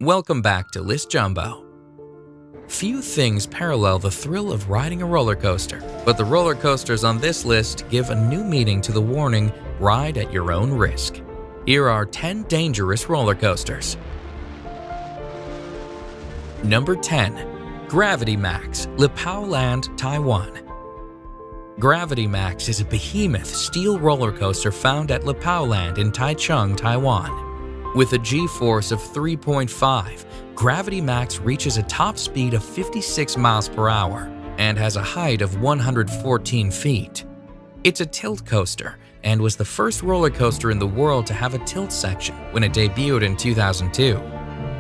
Welcome back to List Jumbo. Few things parallel the thrill of riding a roller coaster, but the roller coasters on this list give a new meaning to the warning, ride at your own risk. Here are 10 dangerous roller coasters. Number 10. Gravity Max, Lipao Land, Taiwan. Gravity Max is a behemoth steel roller coaster found at Lipao Land in Taichung, Taiwan. With a G-force of 3.5, Gravity Max reaches a top speed of 56 miles per hour and has a height of 114 feet. It's a tilt coaster and was the first roller coaster in the world to have a tilt section when it debuted in 2002.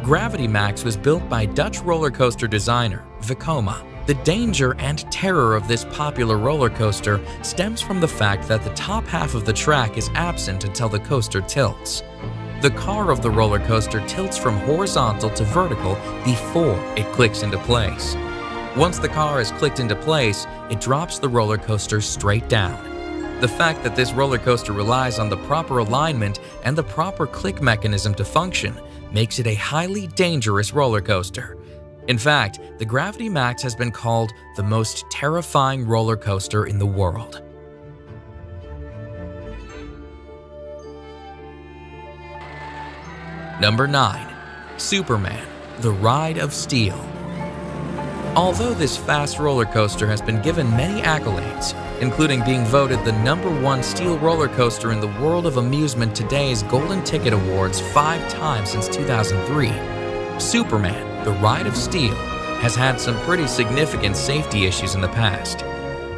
Gravity Max was built by Dutch roller coaster designer Vekoma. The danger and terror of this popular roller coaster stems from the fact that the top half of the track is absent until the coaster tilts. The car of the roller coaster tilts from horizontal to vertical before it clicks into place. Once the car is clicked into place, it drops the roller coaster straight down. The fact that this roller coaster relies on the proper alignment and the proper click mechanism to function makes it a highly dangerous roller coaster. In fact, the Gravity Max has been called the most terrifying roller coaster in the world. Number 9. Superman, the Ride of Steel. Although this fast roller coaster has been given many accolades, including being voted the #1 steel roller coaster in the world of amusement today's Golden Ticket Awards 5 times since 2003, Superman, the Ride of Steel has had some pretty significant safety issues in the past.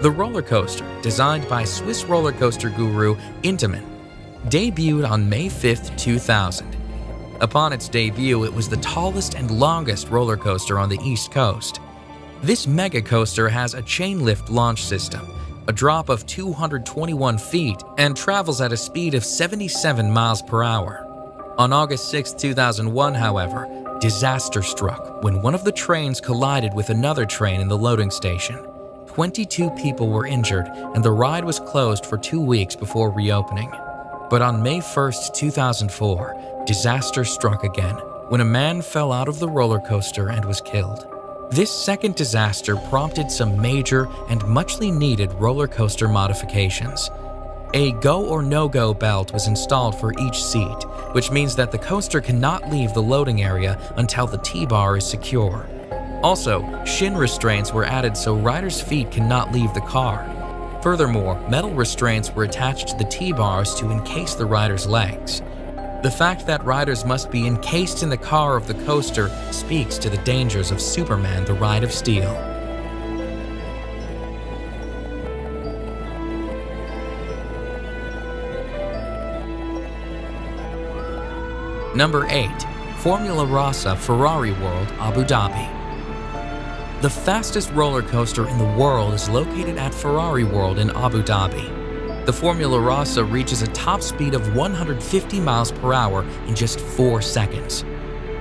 The roller coaster, designed by Swiss roller coaster guru Intamin, debuted on May 5, 2000. Upon its debut, it was the tallest and longest roller coaster on the East Coast. This mega coaster has a chain lift launch system, a drop of 221 feet, and travels at a speed of 77 miles per hour. On August 6, 2001, however, disaster struck when one of the trains collided with another train in the loading station. 22 people were injured, and the ride was closed for 2 weeks before reopening. But on May 1, 2004, disaster struck again when a man fell out of the roller coaster and was killed. This second disaster prompted some major and muchly needed roller coaster modifications. A go or no-go belt was installed for each seat, which means that the coaster cannot leave the loading area until the T-bar is secure. Also, shin restraints were added so riders' feet cannot leave the car. Furthermore, metal restraints were attached to the T-bars to encase the riders' legs. The fact that riders must be encased in the car of the coaster speaks to the dangers of Superman, the Ride of Steel. Number 8. Formula Rossa Ferrari World, Abu Dhabi. The fastest roller coaster in the world is located at Ferrari World in Abu Dhabi. The Formula Rossa reaches a top speed of 150 miles per hour in just 4 seconds.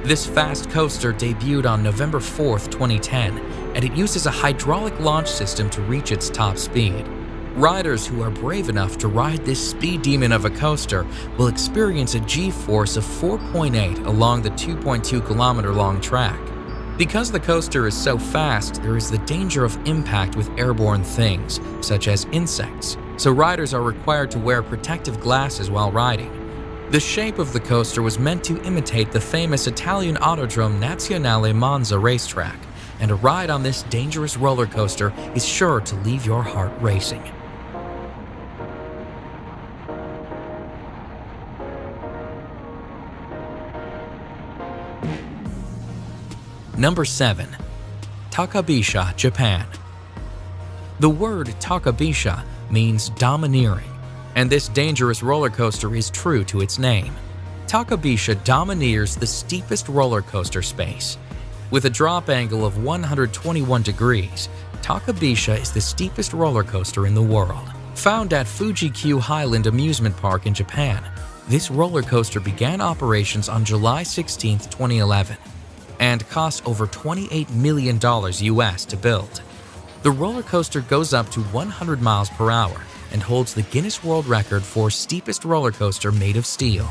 This fast coaster debuted on November 4, 2010, and it uses a hydraulic launch system to reach its top speed. Riders who are brave enough to ride this speed demon of a coaster will experience a G-force of 4.8 along the 2.2-kilometer-long track. Because the coaster is so fast, there is the danger of impact with airborne things, such as insects, so riders are required to wear protective glasses while riding. The shape of the coaster was meant to imitate the famous Italian Autodrome Nazionale Monza racetrack, and a ride on this dangerous roller coaster is sure to leave your heart racing. Number 7. Takabisha, Japan. The word Takabisha means domineering, and this dangerous roller coaster is true to its name. Takabisha domineers the steepest roller coaster space. With a drop angle of 121 degrees, Takabisha is the steepest roller coaster in the world. Found at Fuji-Q Highland Amusement Park in Japan, this roller coaster began operations on July 16, 2011. And cost over $28 million US to build. The roller coaster goes up to 100 miles per hour and holds the Guinness World Record for steepest roller coaster made of steel.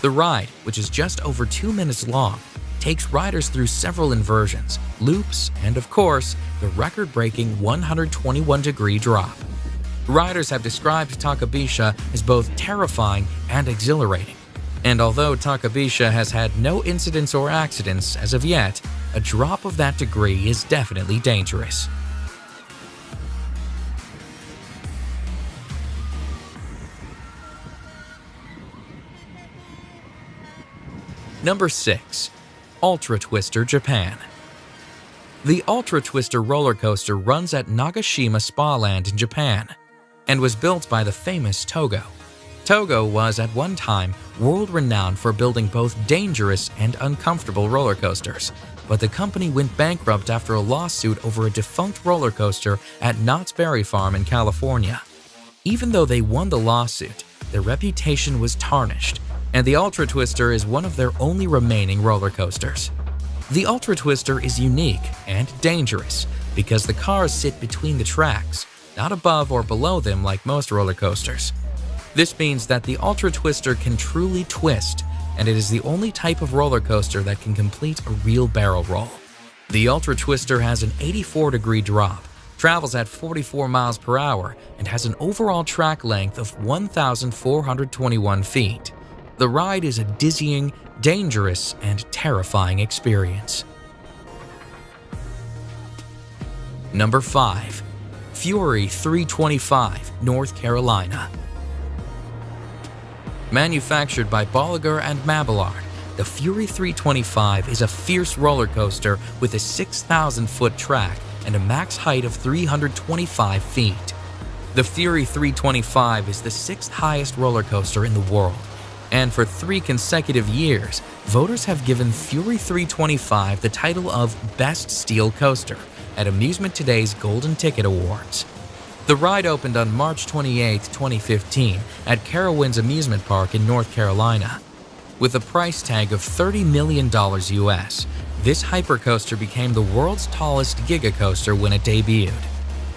The ride, which is just over 2 minutes long, takes riders through several inversions, loops, and of course, the record-breaking 121-degree drop. Riders have described Takabisha as both terrifying and exhilarating. And although Takabisha has had no incidents or accidents as of yet, a drop of that degree is definitely dangerous. Number 6. Ultra Twister Japan. The Ultra Twister roller coaster runs at Nagashima Spa Land in Japan and was built by the famous Togo. Togo was at one time world-renowned for building both dangerous and uncomfortable roller coasters, but the company went bankrupt after a lawsuit over a defunct roller coaster at Knott's Berry Farm in California. Even though they won the lawsuit, their reputation was tarnished, and the Ultra Twister is one of their only remaining roller coasters. The Ultra Twister is unique and dangerous because the cars sit between the tracks, not above or below them like most roller coasters. This means that the Ultra Twister can truly twist, and it is the only type of roller coaster that can complete a real barrel roll. The Ultra Twister has an 84-degree drop, travels at 44 miles per hour, and has an overall track length of 1,421 feet. The ride is a dizzying, dangerous, and terrifying experience. Number 5. Fury 325, North Carolina. Manufactured by Bolliger and Mabillard, the Fury 325 is a fierce roller coaster with a 6,000-foot track and a max height of 325 feet. The Fury 325 is the 6th highest roller coaster in the world, and for 3 consecutive years, voters have given Fury 325 the title of Best Steel Coaster at Amusement Today's Golden Ticket Awards. The ride opened on March 28, 2015 at Carowinds Amusement Park in North Carolina. With a price tag of $30 million US, this hypercoaster became the world's tallest giga coaster when it debuted.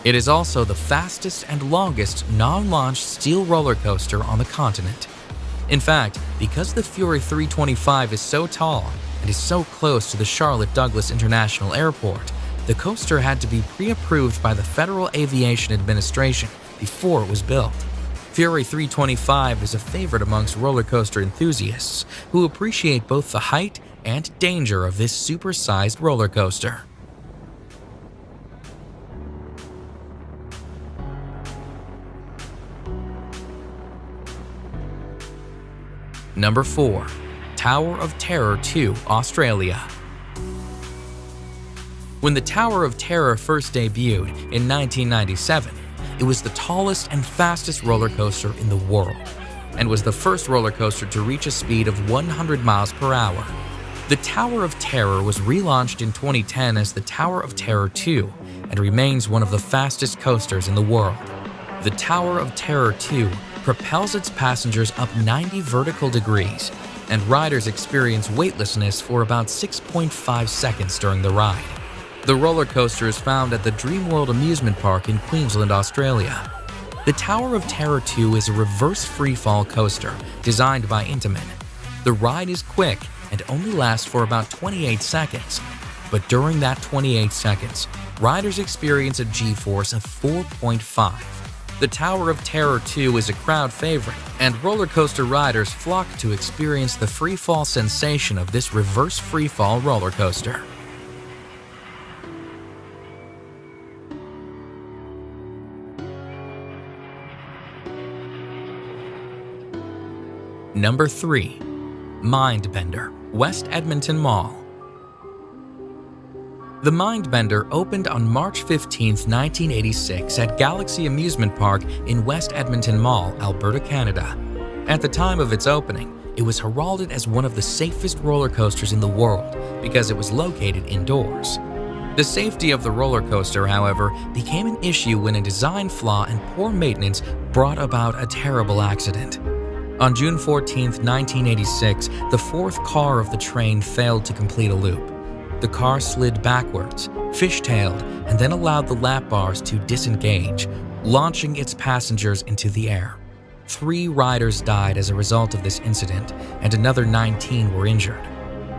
It is also the fastest and longest non-launched steel roller coaster on the continent. In fact, because the Fury 325 is so tall and is so close to the Charlotte Douglas International Airport, the coaster had to be pre-approved by the Federal Aviation Administration before it was built. Fury 325 is a favorite amongst roller coaster enthusiasts who appreciate both the height and danger of this super-sized roller coaster. Number 4. Tower of Terror 2, Australia. When the Tower of Terror first debuted in 1997, it was the tallest and fastest roller coaster in the world, and was the first roller coaster to reach a speed of 100 miles per hour. The Tower of Terror was relaunched in 2010 as the Tower of Terror 2 and remains one of the fastest coasters in the world. The Tower of Terror 2 propels its passengers up 90 vertical degrees, and riders experience weightlessness for about 6.5 seconds during the ride. The roller coaster is found at the Dreamworld Amusement Park in Queensland, Australia. The Tower of Terror 2 is a reverse freefall coaster designed by Intamin. The ride is quick and only lasts for about 28 seconds, but during that 28 seconds, riders experience a G-force of 4.5. The Tower of Terror 2 is a crowd favorite, and roller coaster riders flock to experience the freefall sensation of this reverse freefall roller coaster. Number 3. Mindbender, West Edmonton Mall. The Mindbender opened on March 15, 1986 at Galaxy Amusement Park in West Edmonton Mall, Alberta, Canada. At the time of its opening, it was heralded as one of the safest roller coasters in the world because it was located indoors. The safety of the roller coaster, however, became an issue when a design flaw and poor maintenance brought about a terrible accident. On June 14, 1986, the fourth car of the train failed to complete a loop. The car slid backwards, fishtailed, and then allowed the lap bars to disengage, launching its passengers into the air. 3 riders died as a result of this incident, and another 19 were injured.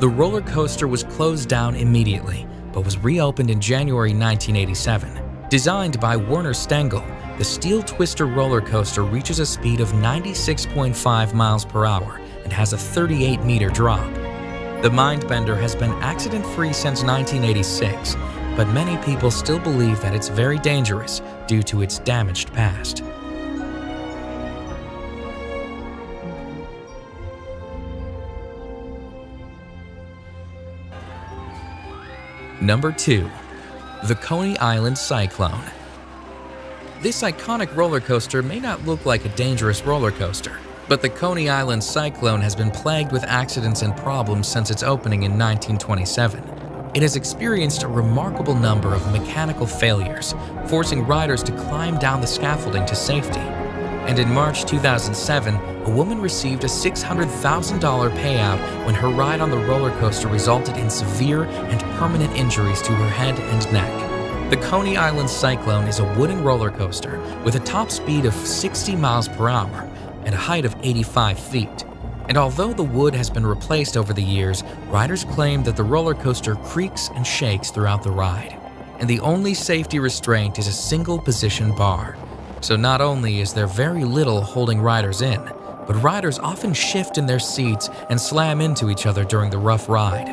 The The roller coaster was closed down immediately, but was reopened in January 1987. Designed by Werner Stengel, the Steel Twister roller coaster reaches a speed of 96.5 miles per hour and has a 38-meter drop. The Mindbender has been accident-free since 1986, but many people still believe that it's very dangerous due to its damaged past. Number 2. The Coney Island Cyclone. This iconic roller coaster may not look like a dangerous roller coaster, but the Coney Island Cyclone has been plagued with accidents and problems since its opening in 1927. It has experienced a remarkable number of mechanical failures, forcing riders to climb down the scaffolding to safety. And in March 2007, a woman received a $600,000 payout when her ride on the roller coaster resulted in severe and permanent injuries to her head and neck. The Coney Island Cyclone is a wooden roller coaster with a top speed of 60 miles per hour and a height of 85 feet. And although the wood has been replaced over the years, riders claim that the roller coaster creaks and shakes throughout the ride. And the only safety restraint is a single position bar. So not only is there very little holding riders in, but riders often shift in their seats and slam into each other during the rough ride.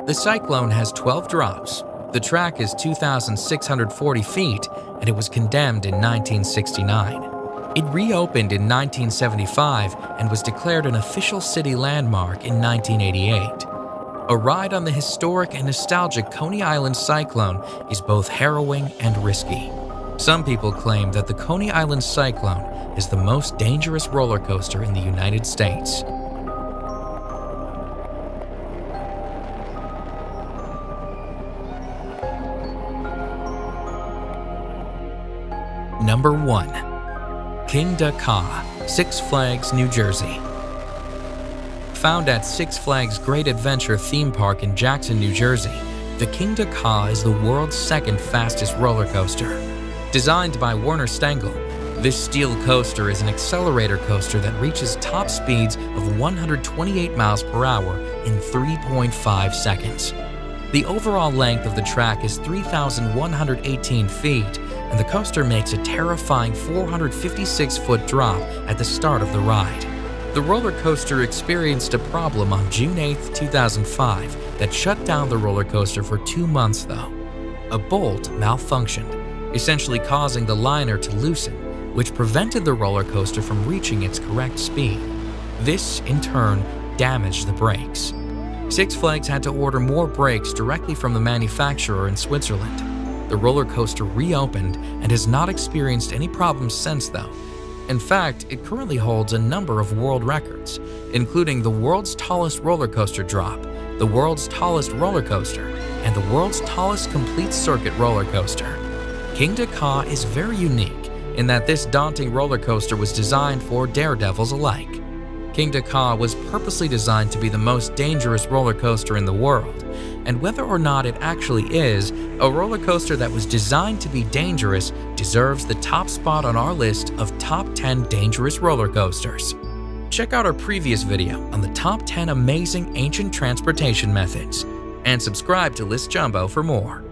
The Cyclone has 12 drops. The track is 2,640 feet, and it was condemned in 1969. It reopened in 1975 and was declared an official city landmark in 1988. A ride on the historic and nostalgic Coney Island Cyclone is both harrowing and risky. Some people claim that the Coney Island Cyclone is the most dangerous roller coaster in the United States. Number 1. Kingda Ka, Six Flags, New Jersey. Found at Six Flags Great Adventure theme park in Jackson, New Jersey, the Kingda Ka is the world's second fastest roller coaster. Designed by Werner Stengel, this steel coaster is an accelerator coaster that reaches top speeds of 128 miles per hour in 3.5 seconds. The overall length of the track is 3,118 feet, and the coaster makes a terrifying 456-foot drop at the start of the ride. The roller coaster experienced a problem on June 8, 2005 that shut down the roller coaster for 2 months though. A bolt malfunctioned, essentially causing the liner to loosen, which prevented the roller coaster from reaching its correct speed. This, in turn, damaged the brakes. Six Flags had to order more brakes directly from the manufacturer in Switzerland. The roller coaster reopened and has not experienced any problems since though. In fact, it currently holds a number of world records, including the world's tallest roller coaster drop, the world's tallest roller coaster, and the world's tallest complete circuit roller coaster. Kingda Ka is very unique in that this daunting roller coaster was designed for daredevils alike. Kingda Ka was purposely designed to be the most dangerous roller coaster in the world, and whether or not it actually is, a roller coaster that was designed to be dangerous deserves the top spot on our list of top 10 dangerous roller coasters. Check out our previous video on the top 10 amazing ancient transportation methods, and subscribe to List Jumbo for more.